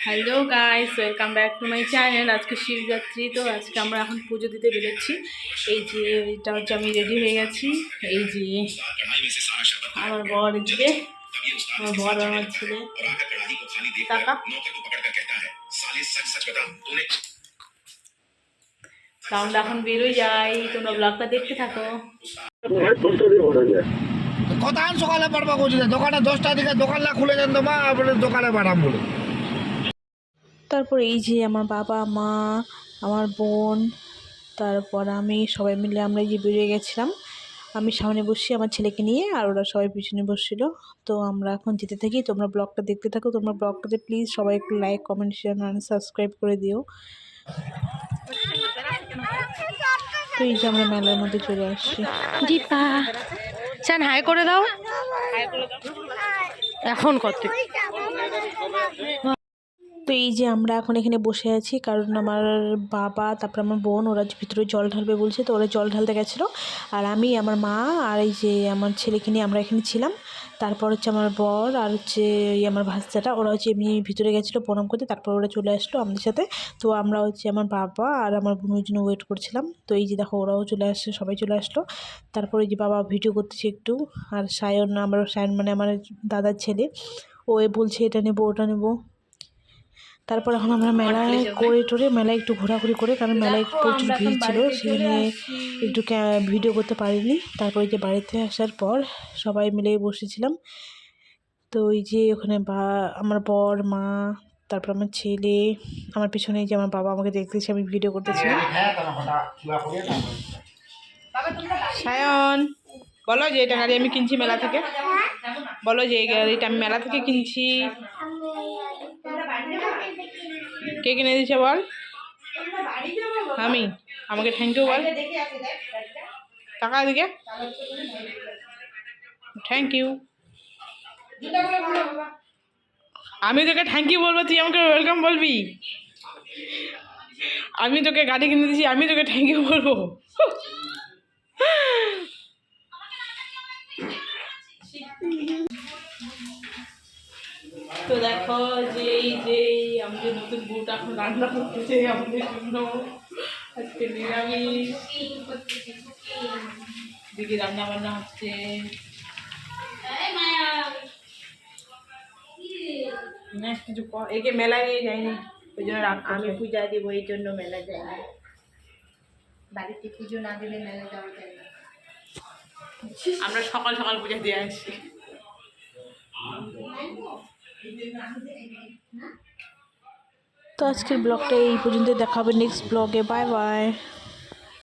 Hello guys, welcome back to my channel. আজকে শিবরাত্রি, তো আজকে আমরা এখন পুজো দিতে বেরোচ্ছি। এই যে এটা হচ্ছে, আমি রেডি হয়ে গেছি। এই যে আমার বর, এদিকে আমার বর, আমার ছেলে। টাকা আমরা এখন বেরোই যাই, তোমরা ব্লগটা দেখতে থাকো। কতক্ষণ সকালে পারবা করছি দোকানে 10টার দিকে দোকান না খুলে দেন তো মা আপনার দোকানে পাঠাম বলে। তারপর এই যে আমার বাবা মা, আমার বোন, তারপর আমি সবাই মিলে আমরা এই যে বেরিয়ে গেছিলাম। আমি সামনে বসছি আমার ছেলেকে নিয়ে, আর ওরা সবাই পিছনে বসছিল। তো আমরা এখন যেতে থাকি, তোমরা ব্লগটা দেখতে থাকো। তোমরা ব্লগটাতে প্লিজ সবাই একটু লাইক, কমেন্ট, শেয়ার আর সাবস্ক্রাইব করে দিও। তো এই যে আমরা মেলার মধ্যে চলে আসছি। দীপা চান হাই করে দাও এখন কত। তো এই যে আমরা এখন এখানে বসে আছি, কারণ আমার বাবা তারপর আমার বোন ওরা ভিতরে জল ঢালবে বলছে, তো ওরা জল ঢালতে গেছিলো। আর আমি, আমার মা আর এই যে আমার ছেলেকে নিয়ে আমরা এখানে ছিলাম। তারপর হচ্ছে আমার বর আর হচ্ছে আমার ভাস্তাটা, ওরা হচ্ছে এমনি ভিতরে গেছিলো প্রণাম করতে, তারপর ওরা চলে আসলো আমাদের সাথে। তো আমরা হচ্ছে আমার বাবা আর আমার বোনের জন্য ওয়েট করছিলাম। তো এই যে দেখো ওরাও চলে আসছে, সবাই চলে আসলো। তারপরে যে বাবা ভিডিও করতেছে একটু, আর সায়ন, সায়ন মানে আমার দাদার ছেলে, ও বলছে এটা নেবো ওটা নেবো। তারপর এখন আমরা মেলায় করে টোরে মেলায় একটু ঘোরাঘুরি করে, কারণ মেলায় প্রচুর ভিড় ছিল, সেখানে একটু ভিডিও করতে পারিনি। তারপরে যে বাড়িতে আসার পর সবাই মিলে বসেছিলাম। তো ওই যে ওখানে আমার বর, মা, তারপর আমার ছেলে, আমার পিছনে যে আমার বাবা আমাকে দেখতেছে, আমি ভিডিও করতেছিলাম। সায়ন, বলো যে এটা গাড়ি আমি কিনছি মেলা থেকে। বলো যে এই গাড়িটা আমি মেলা থেকে কিনছি। কে কিনে দিয়েছে বল? আমি। আমাকে থ্যাংক ইউ বল। টাকা দিকে থ্যাংক ইউ। আমি তোকে থ্যাংক ইউ বলবো, তুই আমাকে ওয়েলকাম বলবি? আমি তোকে গাড়ি কিনে দিয়েছি, আমি তোকে থ্যাংক ইউ বলবো? তো দেখো যে আমাদের নতুন বুট এখন রান্না করতেছে আমাদের জন্য। আজকে নিরামিষ, দিদি রান্না বান্না হচ্ছে। কিছু একে মেলায় নিয়ে যায়নি, ওই জন্য আমি পূজা দেবো, এই জন্য মেলা যায় না। বাড়িতে পুজো না দিলে মেলা যাওয়া যায় না। আমরা সকাল সকাল পূজা দিয়ে আসছি। তো আজকের ব্লগটা এই পর্যন্ত, দেখা হবে নেক্সট ব্লগে। Bye bye.